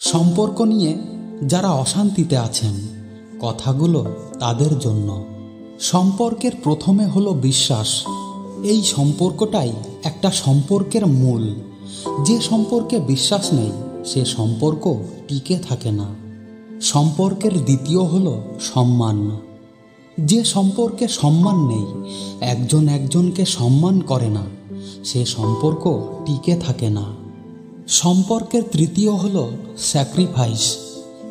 সম্পর্ক নিয়ে যারা অশান্তিতে আছেন, কথাগুলো তাদের জন্য। সম্পর্কের প্রথমে হলো বিশ্বাস। এই সম্পর্কটাই একটা সম্পর্কের মূল। যে সম্পর্কে বিশ্বাস নেই সে সম্পর্ক টিকে থাকে না। সম্পর্কের দ্বিতীয় হলো সম্মান। যে সম্পর্কে সম্মান নেই, একজন একজনকে সম্মান করে না, সে সম্পর্ক টিকে থাকে না। সম্পর্কের তৃতীয় হলো স্যাক্রিফাইস।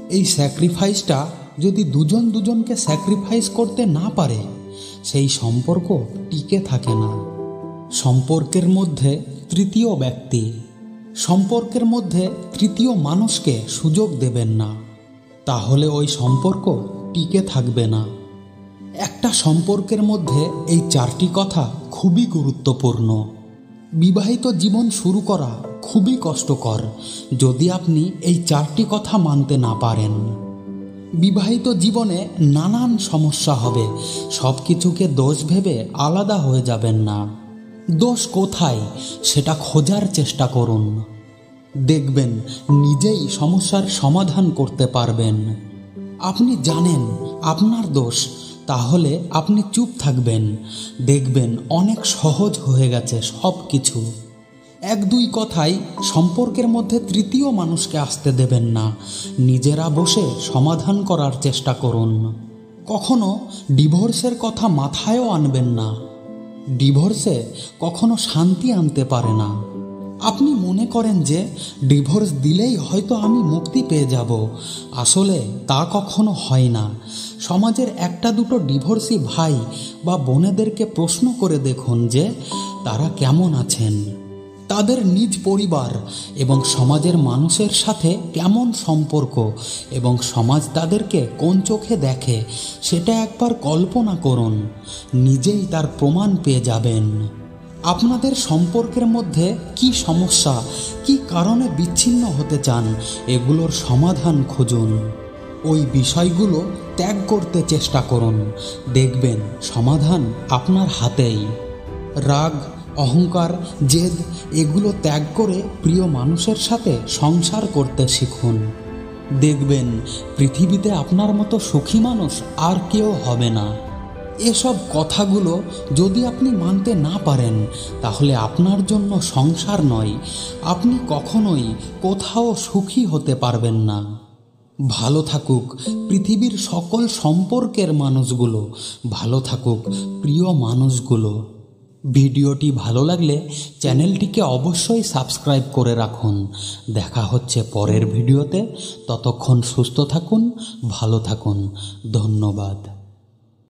এই স্যাক্রিফাইসটা যদি দুজন দুজনকে স্যাক্রিফাইস করতে না পারে, সেই সম্পর্ক টিকে থাকে না। সম্পর্কের মধ্যে তৃতীয় ব্যক্তি, সম্পর্কের মধ্যে তৃতীয় মানুষকে সুযোগ দেবেন না, তাহলে ওই সম্পর্ক টিকে থাকবে না। একটা সম্পর্কের মধ্যে এই চারটি কথা খুবই গুরুত্বপূর্ণ। বিবাহিত জীবন শুরু করা খুবই কষ্টকর যদি আপনি এই চারটি কথা মানতে না পারেন। বিবাহিত জীবনে নানান সমস্যা হবে, সব কিছুকে দোষ ভেবে আলাদা হয়ে যাবেন না। দোষ কোথায় সেটা খোঁজার চেষ্টা করুন, দেখবেন নিজেই সমস্যার সমাধান করতে পারবেন। আপনি জানেন আপনার দোষ, তাহলে আপনি চুপ থাকবেন, দেখবেন অনেক সহজ হয়ে গেছে সব কিছু। এক দুই কথায় সম্পর্কের মধ্যে তৃতীয় মানুষকে আসতে দেবেন না, নিজেরা বসে সমাধান করার চেষ্টা করুন। কখনো ডিভোর্সের কথা মাথায়ও আনবেন না। ডিভোর্সে কখনো শান্তি আনতে পারে না। আপনি মনে করেন যে ডিভোর্স দিলেই হয়তো আমি মুক্তি পেয়ে যাব, আসলে তা কখনো হয় না। সমাজের একটা দুটো ডিভোর্সি ভাই বা বোনেদেরকে প্রশ্ন করে দেখুন যে তারা কেমন আছেন, তাদের নিজ পরিবার এবং সমাজের মানুষের সাথে কেমন সম্পর্ক এবং সমাজ তাদেরকে কোন চোখে দেখে, সেটা একবার কল্পনা করুন, নিজেই তার প্রমাণ পেয়ে যাবেন। আপনাদের সম্পর্কের মধ্যে কি সমস্যা, কি কারণে বিচ্ছিন্ন হতে চান, এগুলোর সমাধান খুঁজুন। ওই বিষয়গুলো ত্যাগ করতে চেষ্টা করুন, দেখবেন সমাধান আপনার হাতেই। রাগ, অহংকার, জেদ এগুলো ত্যাগ করে প্রিয় মানুষের সাথে সংসার করতে শিখুন। দেখবেন পৃথিবীতে আপনার মতো সুখী মানুষ আর কেউ হবে না। এসব কথাগুলো যদি আপনি মানতে না পারেন, তাহলে আপনার জন্য সংসার নয়, আপনি কখনোই কোথাও সুখী হতে পারবেন না। ভালো থাকুক পৃথিবীর সকল সম্পর্কের মানুষগুলো, ভালো থাকুক প্রিয় মানুষগুলো। ভিডিওটি ভালো লাগলে চ্যানেলটিকে অবশ্যই সাবস্ক্রাইব করে রাখুন। দেখা হচ্ছে পরের ভিডিওতে, ততক্ষণ সুস্থ থাকুন, ভালো থাকুন। ধন্যবাদ।